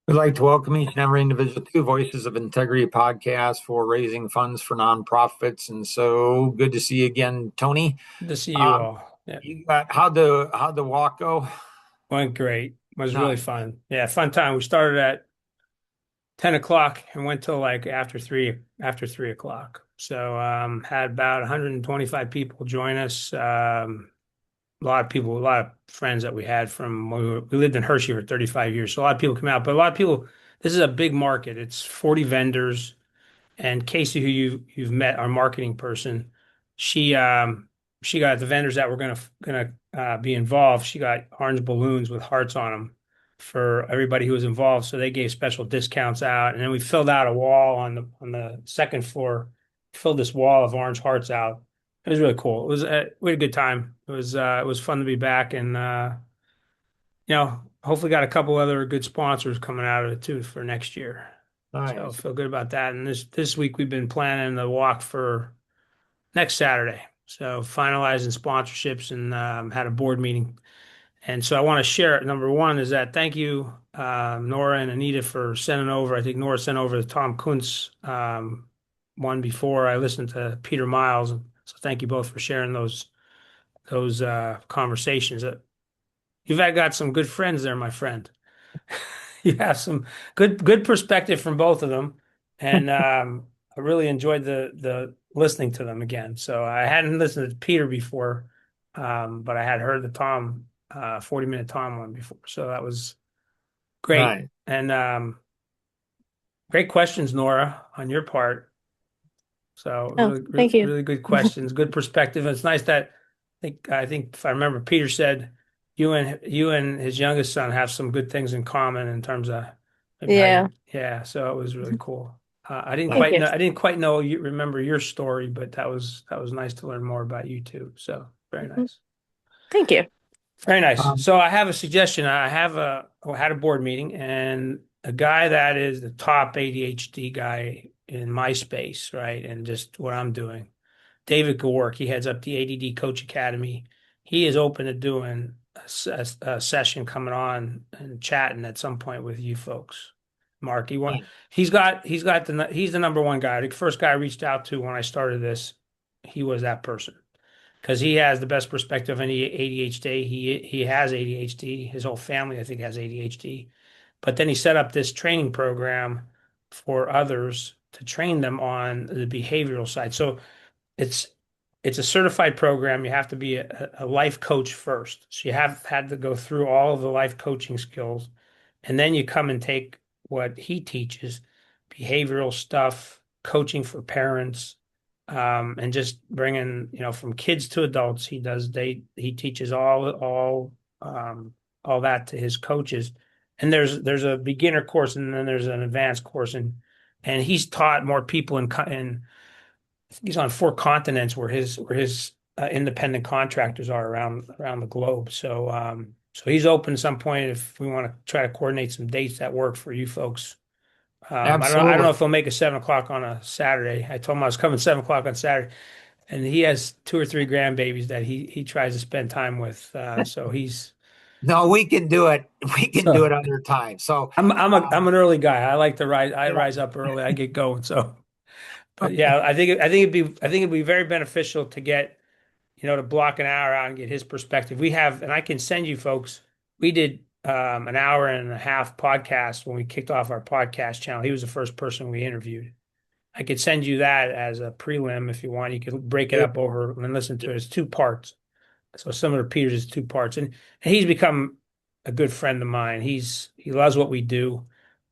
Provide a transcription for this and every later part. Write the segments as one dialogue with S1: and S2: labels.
S1: We'd like to welcome each and every individual to Voices of Integrity podcast for raising funds for nonprofits. And so good to see you again, Tony.
S2: Good to see you
S1: Um,
S2: all. Yeah,
S1: you got how'd the walk go?
S2: went great. It was really
S1: Nice.
S2: fun. Yeah, fun time. We started at 10 o'clock and went till like after three o'clock. So had about 125 people join us. A lot of people, a lot of friends that we had from we lived in Hershey for 35 years. So a lot of people come out, but a lot of people, this is a big market. It's 40 vendors. And Casey, who you've met, our marketing person, she she got the vendors that were gonna be involved. She got orange balloons with hearts on them for everybody who was involved. So they gave special discounts out, and then we filled out a wall on the second floor. Filled this wall of orange hearts out. It was really cool. It was we had a good time. It was fun to be back, and hopefully got a couple other good sponsors coming out of it too for next year. So
S1: Nice.
S2: feel good about that. And this week we've been planning the walk for next Saturday. So finalizing sponsorships and had a board meeting. And so I want to share it. Number one is that thank you, Nora and Anita, for sending over. I think Nora sent over the Tom Kuntz one before. I listened to Peter Miles. So thank you both for sharing those conversations. You've got some good friends there, my friend. You have some good perspective from both of them, and I really enjoyed the listening to them again. So I hadn't listened to Peter before, but I had heard the Tom 40-minute Tom one before, so that was great.
S1: Nice.
S2: And great questions, Nora, on your part. So
S3: Oh,
S2: really, really,
S3: thank you.
S2: really good questions, good perspective. It's nice that I think if I remember, Peter said you and his youngest son have some good things in common in terms of maybe how
S3: Yeah,
S2: you, yeah. So it was really cool. I didn't
S1: Nice.
S3: thank
S2: quite
S3: you.
S2: know, I didn't quite know you remember your story, but that was nice to learn more about you too. So very
S3: Mhm.
S2: nice.
S3: Thank you.
S2: Very nice.
S1: Um,
S2: So I have a suggestion. I had a board meeting and a guy that is the top ADHD guy in my space, right? And just what I'm doing. David Gawork, he heads up the ADD Coach Academy. He is open to doing a session coming on and chatting at some point with you folks. Mark,
S1: nice.
S2: he's the number one guy. The first guy I reached out to when I started this, he was that person because he has the best perspective of any ADHD. He has ADHD. His whole family, I think, has ADHD. But then he set up this training program for others to train them on the behavioral side. So it's it's a certified program. You have to be a life coach first. So you have had to go through all of the life coaching skills, and then you come and take what he teaches, behavioral stuff, coaching for parents, and just bringing, from kids to adults. He teaches all that to his coaches. And there's a beginner course and then there's an advanced course, and he's taught more people in he's on four continents where his independent contractors are around the globe. So he's open at some point if we want to try to coordinate some dates that work for you folks. I don't know
S1: Absolutely.
S2: if he'll make it 7 o'clock on a Saturday. I told him I was coming 7 o'clock on Saturday, and he has two or three grandbabies that he tries to spend time with. So he's
S1: No, we can do it. We can do
S2: so
S1: it other time. So
S2: I'm an early guy. I like to rise. I
S1: yeah.
S2: rise up early. I get going. So, but yeah, I think it'd be very beneficial to get to block an hour out and get his perspective. And I can send you folks. We did an hour and a half podcast when we kicked off our podcast channel. He was the first person we interviewed. I could send you that as a prelim if you want. You could break it up over and listen to it. It's two parts. So similar to Peter's is two parts. And he's become a good friend of mine. He loves what we do.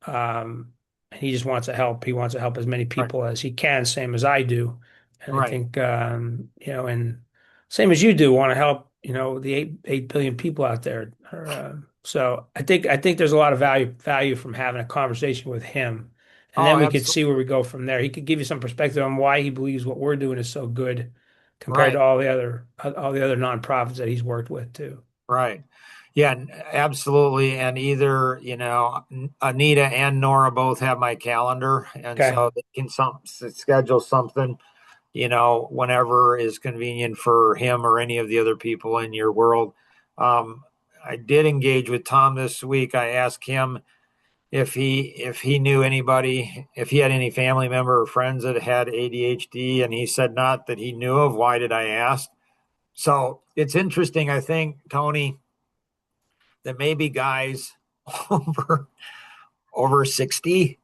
S2: And he just wants to help. He wants to help as many
S1: Right.
S2: people as he can, same as I do. And I
S1: Right.
S2: think and same as you do, want to help, the 8 billion people out there. So I think there's a lot of value from having a conversation with him. And
S1: Oh,
S2: then we could
S1: absolutely.
S2: see where we go from there. He could give you some perspective on why he believes what we're doing is so good compared to
S1: Right.
S2: all the other nonprofits that he's worked with too.
S1: Right. Yeah, absolutely. And either, Anita and Nora both have my calendar. And
S2: Okay.
S1: so they can schedule something, whenever is convenient for him or any of the other people in your world. Um, I did engage with Tom this week. I asked him if he knew anybody, if he had any family member or friends that had ADHD, and he said not that he knew of. Why did I ask? So it's interesting, I think, Tony, that maybe guys over over 60,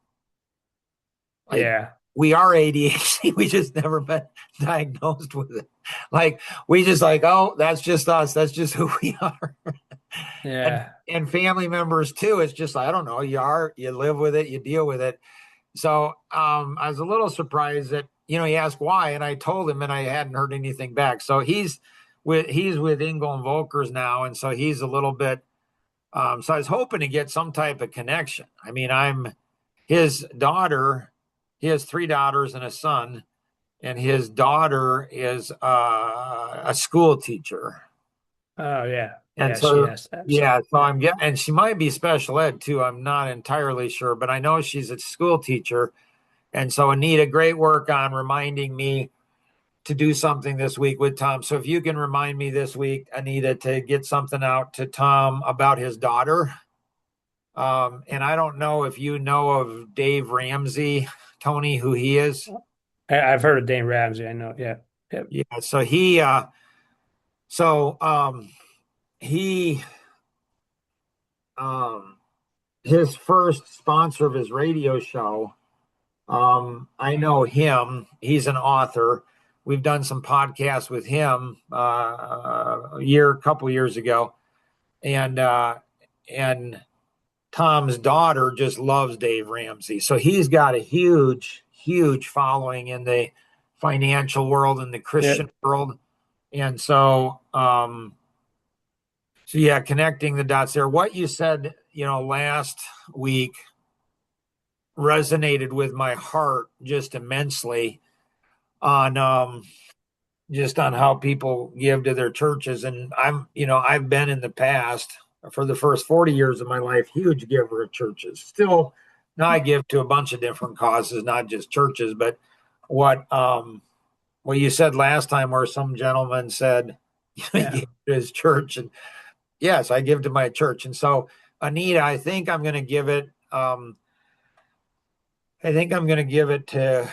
S1: like,
S2: Yeah.
S1: we are ADHD, we just never been diagnosed with it. Like, we just like, oh, that's just us, that's just who we are. and
S2: Yeah.
S1: and family members too. It's just, I don't know, you live with it, you deal with it. So I was a little surprised that, he asked why, and I told him, and I hadn't heard anything back. So he's with Engel and Volkers now, and so he's a little bit. So I was hoping to get some type of connection. I mean, I'm his daughter. He has three daughters and a son, and his daughter is a school teacher.
S2: Oh yeah.
S1: And
S2: Yeah, she
S1: so,
S2: has to have
S1: yeah,
S2: some.
S1: so
S2: Yeah.
S1: I'm getting, and she might be special ed too. I'm not entirely sure, but I know she's a school teacher. And so, Anita, great work on reminding me to do something this week with Tom. So if you can remind me this week, Anita, to get something out to Tom about his daughter. And I don't know if you know of Dave Ramsey, Tony, who he is.
S2: I've heard of Dane Ramsey. I know. Yeah. Yep.
S1: Yeah. So he, um, his first sponsor of his radio show. I know him. He's an author. We've done some podcasts with him a couple years ago, and Tom's daughter just loves Dave Ramsey. So he's got a huge, huge following in the financial world and the Christian
S2: Yep.
S1: world, and so yeah, connecting the dots there. What you said, last week resonated with my heart just immensely on just on how people give to their churches. And I've been in the past, for the first 40 years of my life, huge giver of churches. Still, now I give to a bunch of different causes, not just churches. But what you said last time, where some gentleman said he
S2: Yeah.
S1: gave to his church, and yes, I give to my church. And so, Anita, I think I'm going to give it to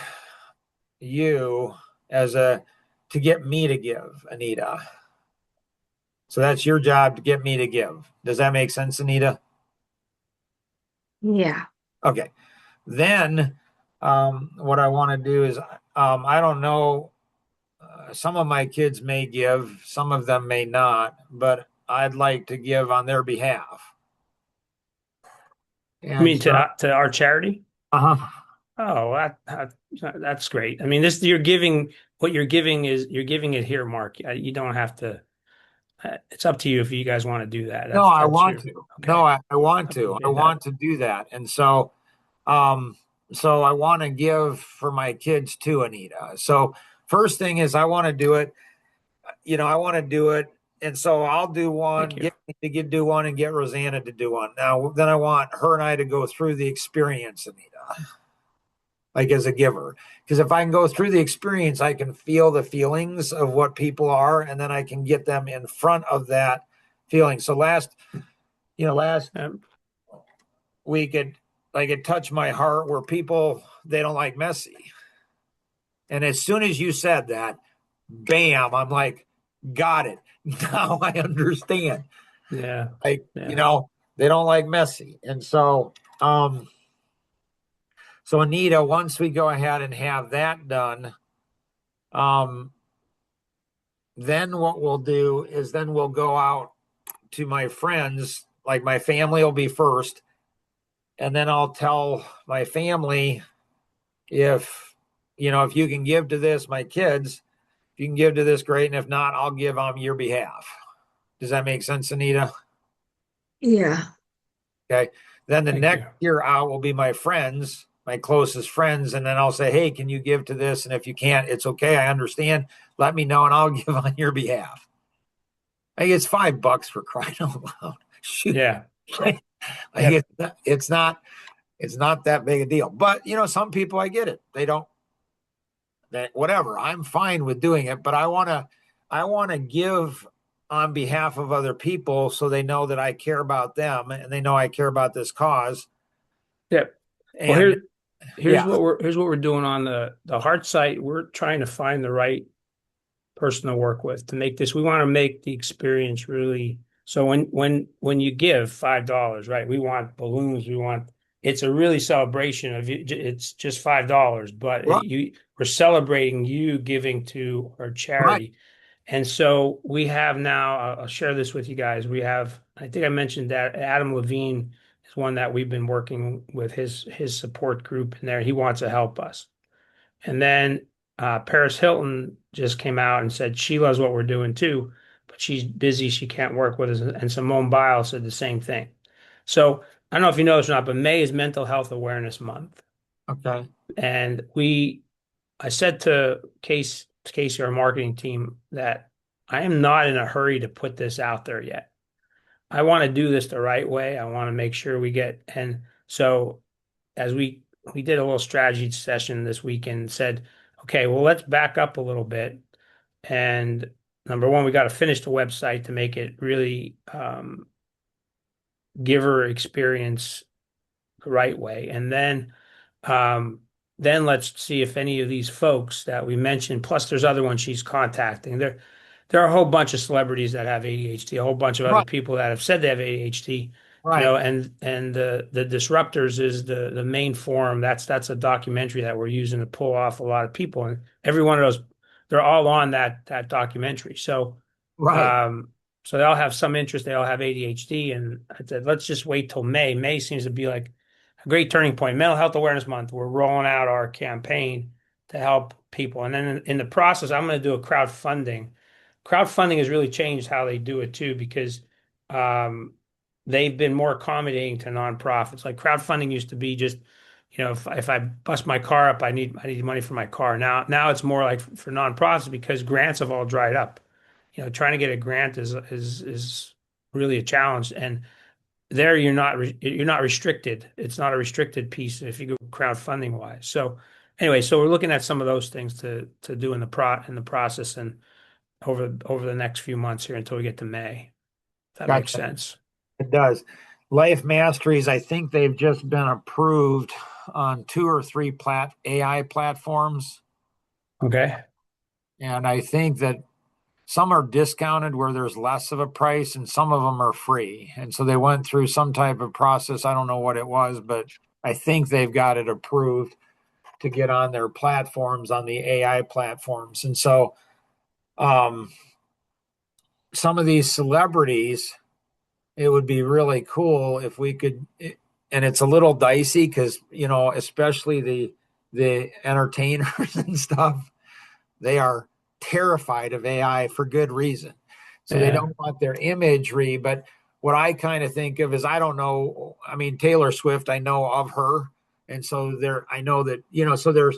S1: you as a to get me to give, Anita. So that's your job, to get me to give. Does that make sense, Anita?
S3: Yeah.
S1: Okay. Then what I want to do is, I don't know, some of my kids may give, some of them may not, but I'd like to give on their behalf.
S2: You
S1: And
S2: mean
S1: so,
S2: to our charity?
S1: uh-huh.
S2: Oh, that's great. I mean, this you're giving what you're giving it here, Mark. You don't have to. It's up to you if you guys want to do that.
S1: No,
S2: That's
S1: I
S2: that's
S1: want
S2: your
S1: to. No,
S2: okay.
S1: I want
S2: I
S1: to. I
S2: appreciate that.
S1: want to do that. And um, so I want to give for my kids too, Anita. So first thing is, I want to do it. I want to do it. And so I'll do
S2: Thank
S1: one,
S2: you.
S1: get me to do one, and get Rosanna to do one. Now, then I want her and I to go through the experience, Anita, like as a giver. Because if I can go through the experience, I can feel the feelings of what people are, and then I can get them in front of that feeling. So last
S2: Um,
S1: week, it touched my heart where people, they don't like messy. And as soon as you said that, bam, I'm like, got it. Now I understand.
S2: yeah,
S1: Like,
S2: yeah.
S1: they don't like messy. And so Anita, once we go ahead and have that done, um, then what we'll do is, then we'll go out to my friends, like my family will be first, and then I'll tell my family, if you can give to this, my kids, if you can give to this, great. And if not, I'll give on your behalf. Does that make sense, Anita?
S3: Yeah.
S1: Okay. Then the
S2: Thank
S1: next
S2: you.
S1: year out will be my friends, my closest friends. And then I'll say, hey, can you give to this? And if you can't, it's okay. I understand. Let me know and I'll give on your behalf. I think it's $5 for crying out loud. Shoot.
S2: Yeah.
S1: Like,
S2: Yep.
S1: it's not that big a deal. But some people, I get it. They don't, that whatever. I'm fine with doing it, but I want to give on behalf of other people, so they know that I care about them and they know I care about this cause.
S2: Yeah. Well,
S1: And
S2: here's
S1: yeah,
S2: what we're doing on the heart site. We're trying to find the right person to work with to make this. We want to make the experience really. So when you give $5, right? We want balloons. We want it's a really celebration of you. It's just $5, but
S1: right,
S2: we're celebrating you giving to our
S1: right,
S2: charity. And so we have now. I'll share this with you guys. We have. I think I mentioned that Adam Levine is one that we've been working with his support group in there. He wants to help us. And then Paris Hilton just came out and said she loves what we're doing too, but she's busy. She can't work with us. And Simone Biles said the same thing. So I don't know if you know this or not, but May is Mental Health Awareness Month.
S1: okay,
S2: And I said to Casey, our marketing team, that I am not in a hurry to put this out there yet. I want to do this the right way. I want to make sure we get, and so as we did a little strategy session this weekend and said, okay, well, let's back up a little bit. And number one, we got to finish the website to make it really giver experience the right way. And then let's see if any of these folks that we mentioned, plus there's other ones she's contacting. There are a whole bunch of celebrities that have ADHD, a whole bunch of other
S1: right,
S2: people that have said they have ADHD,
S1: right,
S2: and the Disruptors is the main forum. That's a documentary that we're using to pull off a lot of people, and every one of those, they're all on that documentary.
S1: right.
S2: Um, so they all have some interest. They all have ADHD, and I said, let's just wait till May. May seems to be like a great turning point. Mental Health Awareness Month. We're rolling out our campaign to help people, and then in the process, I'm going to do a crowdfunding. Crowdfunding has really changed how they do it too, because um, they've been more accommodating to nonprofits. Like crowdfunding used to be just, if I bust my car up, I need money for my car. Now it's more like for nonprofits because grants have all dried up. Trying to get a grant is really a challenge, and there you're not restricted. It's not a restricted piece if you go crowdfunding wise. So anyway, so we're looking at some of those things to do in the process and over the next few months here until we get to May. If that makes
S1: Gotcha.
S2: sense.
S1: It does. Life Masteries, I think they've just been approved on two or three AI platforms.
S2: Okay.
S1: And I think that some are discounted where there's less of a price and some of them are free. And so they went through some type of process. I don't know what it was, but I think they've got it approved to get on their platforms, on the AI platforms. And so um, some of these celebrities, it would be really cool if we could, and it's a little dicey because, especially the entertainers and stuff, they are terrified of AI for good reason. So they
S2: Yeah.
S1: don't want their imagery. But what I kind of think of is I don't know. I mean, Taylor Swift, I know of her. And so I know that, so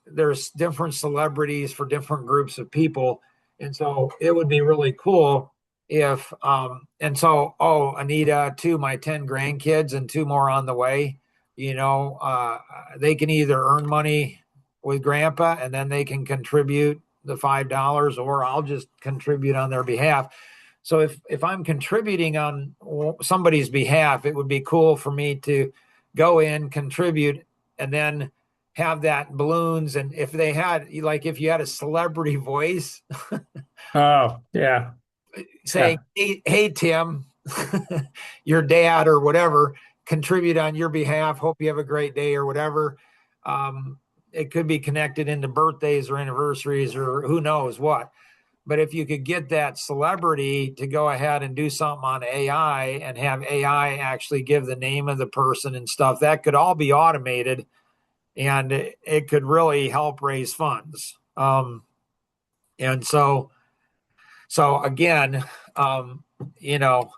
S1: there's different celebrities for different groups of people. And so it would be really cool if, and so, oh, Anita, two, my 10 grandkids and two more on the way, they can either earn money with grandpa and then they can contribute the $5 or I'll just contribute on their behalf. So if I'm contributing on somebody's behalf, it would be cool for me to go in, contribute, and then have that balloons. And if they had, like, if you had a celebrity voice
S2: Oh, yeah.
S1: saying,
S2: Yeah.
S1: hey, Tim, your dad or whatever, contribute on your behalf. Hope you have a great day or whatever. It could be connected into birthdays or anniversaries or who knows what. But if you could get that celebrity to go ahead and do something on AI and have AI actually give the name of the person and stuff, that could all be automated and it could really help raise funds. And so again, um, you know,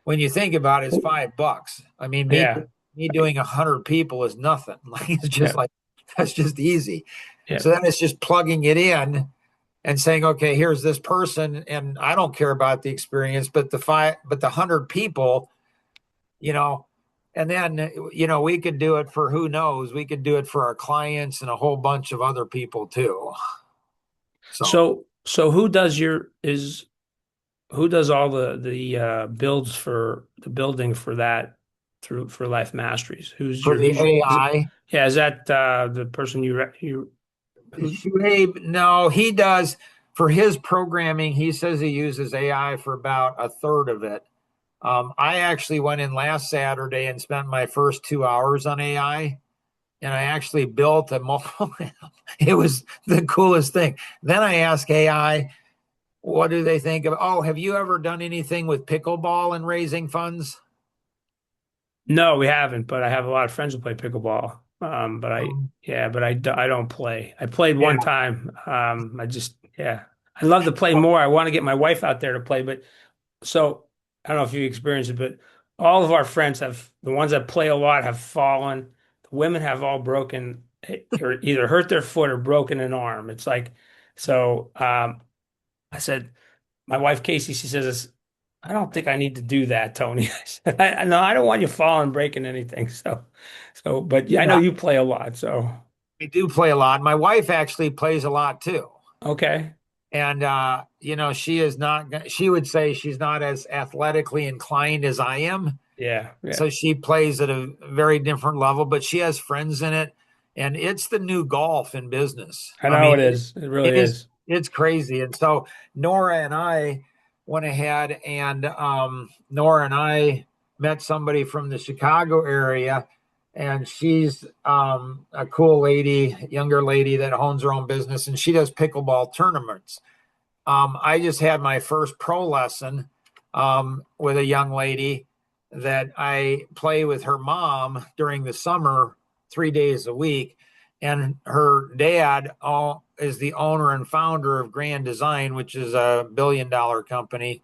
S1: when you think about it, it's $5. I mean,
S2: Yeah.
S1: me doing 100 people is nothing. Like it's just
S2: Yeah.
S1: like that's just easy.
S2: Yeah.
S1: So then it's just plugging it in and saying, okay, here's this person, and I don't care about the experience, but the 100 people, you know, and then we could do it for who knows, we could do it for our clients and a whole bunch of other people too. So
S2: So who does all the builds for the building for that through for Life Masteries.
S1: for the AI.
S2: Yeah, is that the person you who?
S1: Shuaib, no, he does for his programming. He says he uses AI for about a third of it. I actually went in last Saturday and spent my first 2 hours on AI, and I actually built a mobile. It was the coolest thing. Then I asked AI, what do they think of? Oh, have you ever done anything with pickleball and raising funds?
S2: No, we haven't, but I have a lot of friends who play pickleball. But
S1: Um,
S2: I don't play. I played
S1: yeah,
S2: one time. Yeah, I love to play more. I want to get my wife out there to play, but so I don't know if you experienced it, but all of our friends have the ones that play a lot have fallen. The women have all broken or either hurt their foot or broken an arm. It's like so. I said, my wife Casey, she says, I don't think I need to do that, Tony. I said, no, I don't want you falling, breaking anything. But yeah, I know
S1: yeah,
S2: you play a lot. So,
S1: I do play a lot. My wife actually plays a lot too.
S2: okay.
S1: And she is not, she would say she's not as athletically inclined as I am.
S2: Yeah. Yeah.
S1: So she plays at a very different level, but she has friends in it. And it's the new golf in business.
S2: I
S1: I
S2: know
S1: mean,
S2: it is. It really
S1: it is,
S2: is.
S1: it's crazy. And so Nora and I went ahead and Nora and I met somebody from the Chicago area. And she's a cool lady, younger lady that owns her own business, and she does pickleball tournaments. I just had my first pro lesson with a young lady that I play with her mom during the summer, 3 days a week. And her dad is the owner and founder of Grand Design, which is a $1 billion company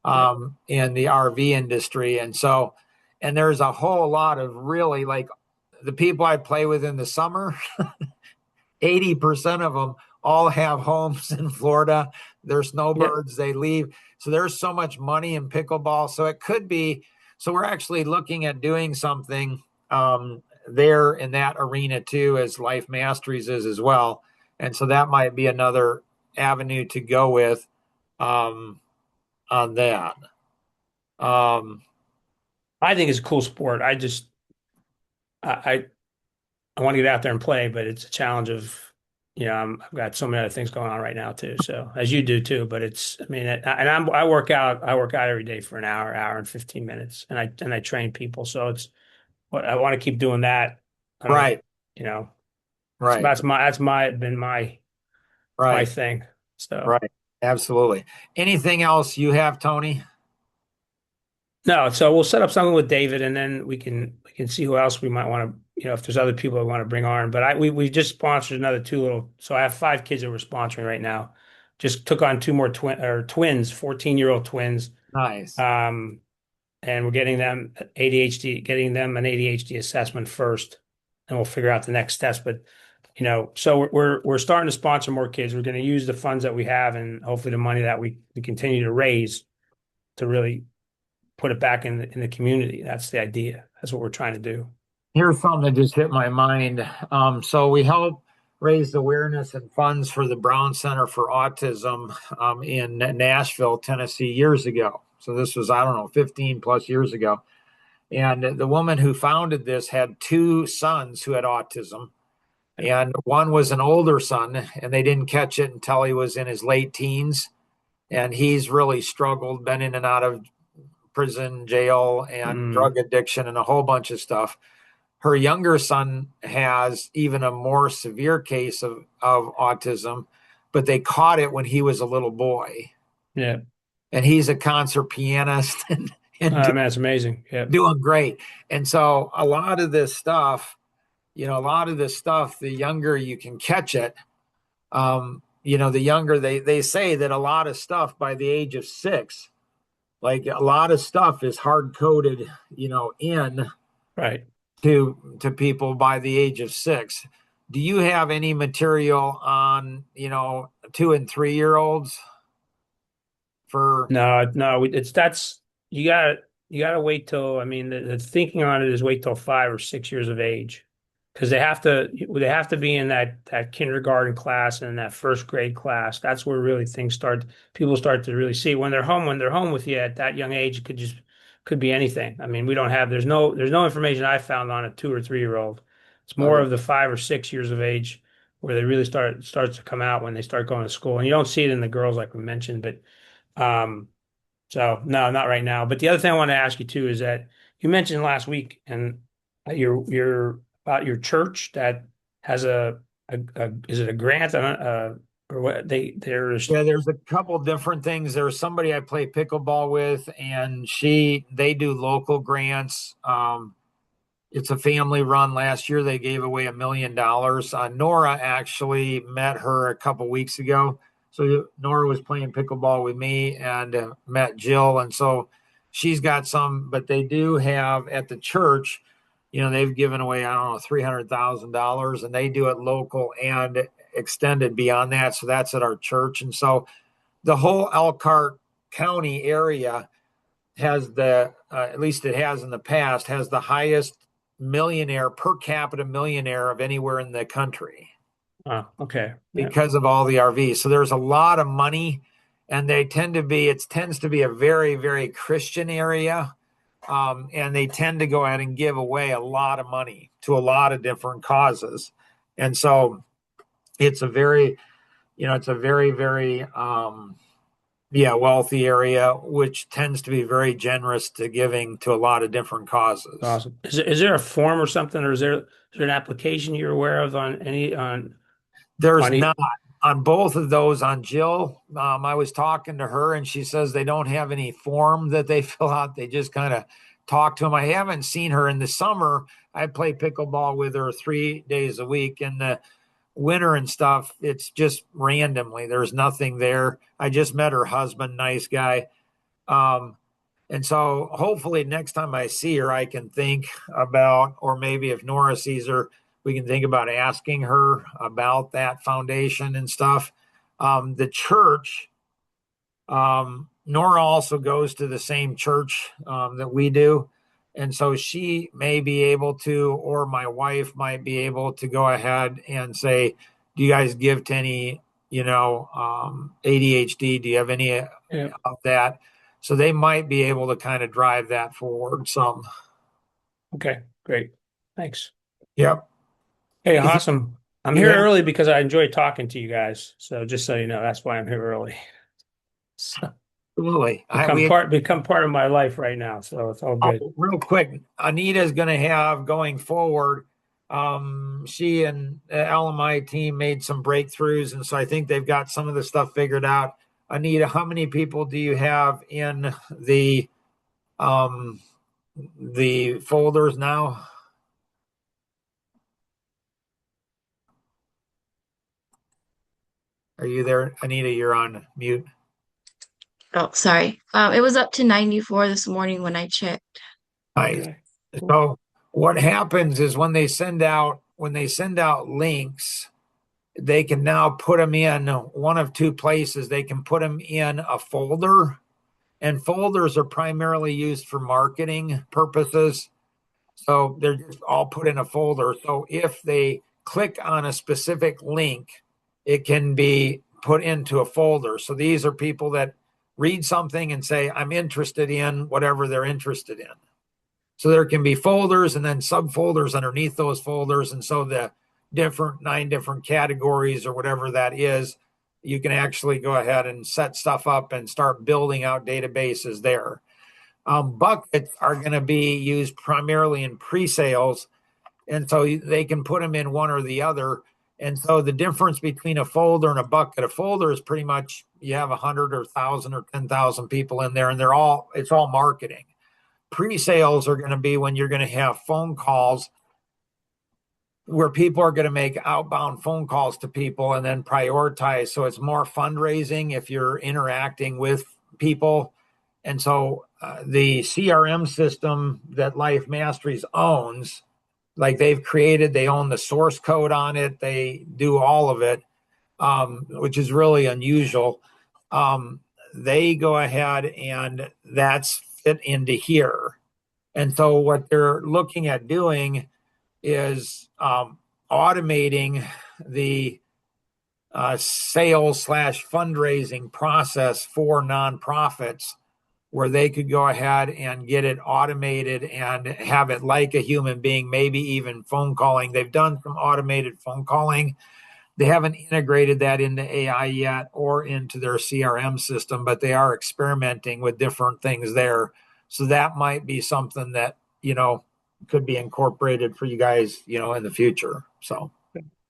S2: Yeah.
S1: in the RV industry. And there's a whole lot of really like the people I play with in the summer, 80% of them all have homes in Florida. They're
S2: Yeah.
S1: snowbirds, they leave. So there's so much money in pickleball. So it could be, so we're actually looking at doing something there in that arena too, as Life Masteries is as well. And so that might be another avenue to go with um, on that. Um,
S2: I think it's a cool sport. I, I want to get out there and play, but it's a challenge of, I've got so many other things going on right now too. So as you do too, but I mean, I work out every day for an hour, hour and 15 minutes, and I train people. So what I want to keep doing that. I don't,
S1: right,
S2: you know,
S1: right,
S2: been my
S1: right,
S2: thing. So
S1: right. Absolutely. Anything else you have, Tony?
S2: no, so we'll set up something with David, and then we can see who else we might want to, if there's other people we want to bring on. But we just sponsored another two little. So I have 5 kids that we're sponsoring right now. Just took on two more twins, 14-year-old twins.
S1: Nice.
S2: Um, and we're getting them an ADHD assessment first, and we'll figure out the next steps. But so we're starting to sponsor more kids. We're going to use the funds that we have, and hopefully the money that we continue to raise to really put it back in the community. That's the idea. That's what we're trying to do.
S1: Here's something that just hit my mind. So we help raise awareness and funds for the Brown Center for Autism in Nashville, Tennessee, years ago. So this was, I don't know, 15 plus years ago. And the woman who founded this had two sons who had autism. And one was an older son, and they didn't catch it until he was in his late teens. And he's really struggled, been in and out of prison, jail, and
S2: Mm,
S1: drug addiction, and a whole bunch of stuff. Her younger son has even a more severe case of autism, but they caught it when he was a little boy.
S2: yeah.
S1: And he's a concert pianist and
S2: Man, it's amazing. Yeah.
S1: doing great. And so a lot of this stuff, a lot of this stuff, the younger you can catch it, the younger they say that a lot of stuff by the age of 6, like a lot of stuff is hard coded, in
S2: Right.
S1: to people by the age of 6. Do you have any material on 2 and 3 year olds for?
S2: No, no, it's that's you gotta wait till, I mean, the thinking on it is wait till 5 or 6 years of age, because they have to be in that kindergarten class and that first grade class. That's where really people start to really see when they're home with you at that young age. It could be anything. I mean, we don't have there's no information I found on a 2 or 3 year old. It's more
S1: Okay.
S2: of the 5 or 6 years of age where they really starts to come out when they start going to school. And you don't see it in the girls like we mentioned, but um so no, not right now. But the other thing I want to ask you too is that you mentioned last week and your about your church that has a is it a grant or what there's
S1: Yeah, there's a couple different things. There's somebody I play pickleball with, and they do local grants. It's a family run. Last year they gave away $1 million. Nora actually met her a couple weeks ago. So Nora was playing pickleball with me and met Jill, and so she's got some. But they do have at the church, they've given away, I don't know, $300,000, and they do it local and extended beyond that. So that's at our church, and so the whole Elkhart County area has at least it has in the past, has the highest millionaire per capita millionaire of anywhere in the country
S2: oh, okay. Yeah.
S1: because of all the RVs. So there's a lot of money, and it tends to be a very, very Christian area. And they tend to go ahead and give away a lot of money to a lot of different causes. And so it's a very, very, wealthy area, which tends to be very generous to giving to a lot of different causes.
S2: Awesome. Is there a form or something, or is there an application you're aware of on any
S1: There's
S2: on e
S1: not on both of those. On Jill, I was talking to her, and she says they don't have any form that they fill out. They just kind of talk to them. I haven't seen her in the summer. I play pickleball with her 3 days a week. In the winter and stuff, it's just randomly. There's nothing there. I just met her husband, nice guy. Um, and so hopefully next time I see her, I can think about, or maybe if Nora sees her, we can think about asking her about that foundation and stuff. The church, Nora also goes to the same church that we do. And so she may be able to, or my wife might be able to go ahead and say, do you guys give to any, ADHD? Do you have any
S2: yeah.
S1: of that? So they might be able to kind of drive that forward some.
S2: Okay, great. Thanks.
S1: Yep.
S2: Hey,
S1: Anything
S2: awesome. I'm
S1: you
S2: here
S1: have?
S2: early because I enjoy talking to you guys. So just so you know, that's why I'm here early. So
S1: Absolutely.
S2: become part of my life right now. So it's all good.
S1: Real quick, Anita's going to have going forward. She and the LMI team made some breakthroughs, and so I think they've got some of the stuff figured out. Anita, how many people do you have in um, the folders now? Are you there, Anita? You're on mute.
S3: Oh, sorry. It was up to 94 this morning when I checked.
S1: Nice.
S2: Okay. Cool.
S1: So what happens is when they send out links, they can now put them in one of two places. They can put them in a folder, and folders are primarily used for marketing purposes. So they're just all put in a folder. So if they click on a specific link, it can be put into a folder. So these are people that read something and say, I'm interested in whatever they're interested in. So there can be folders and then subfolders underneath those folders. And so the 9 different categories or whatever that is, you can actually go ahead and set stuff up and start building out databases there. Buckets are going to be used primarily in pre-sales, and so they can put them in one or the other. And so the difference between a folder and a folder is pretty much you have 100 or 1,000 or 10,000 people in there, and it's all marketing. Pre-sales are going to be when you're going to have phone calls where people are going to make outbound phone calls to people and then prioritize. So it's more fundraising if you're interacting with people. And so the CRM system that Life Masteries owns, like they own the source code on it, they do all of it, which is really unusual. They go ahead and that's fit into here. And so what they're looking at doing is automating the sales/fundraising process for nonprofits where they could go ahead and get it automated and have it like a human being, maybe even phone calling. They've done some automated phone calling. They haven't integrated that into AI yet or into their CRM system, but they are experimenting with different things there. So that might be something that, could be incorporated for you guys, in the future. So,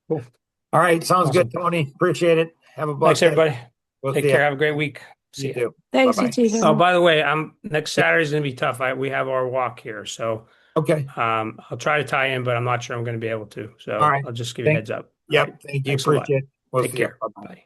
S2: Cool.
S1: all right. Sounds
S2: Awesome.
S1: good, Tony. Appreciate it. Have a
S2: Thanks,
S1: blessed day.
S2: everybody.
S1: We'll
S2: Take
S1: see
S2: care.
S1: you.
S2: Have a great week. See
S1: You
S2: you.
S1: too.
S3: Thanks, you
S1: Bye-bye.
S3: too.
S2: Oh, by the way, next Saturday is going to be tough. We have our walk here, so
S1: Okay.
S2: I'll try to tie in, but I'm not sure I'm going to be able to.
S1: All
S2: So
S1: right.
S2: I'll just give you a heads up. All
S1: Yep.
S2: right.
S1: Thank you.
S2: Thanks a lot.
S1: Appreciate it. We'll
S2: Take
S1: see you.
S2: care.
S1: Bye-bye.
S2: Bye.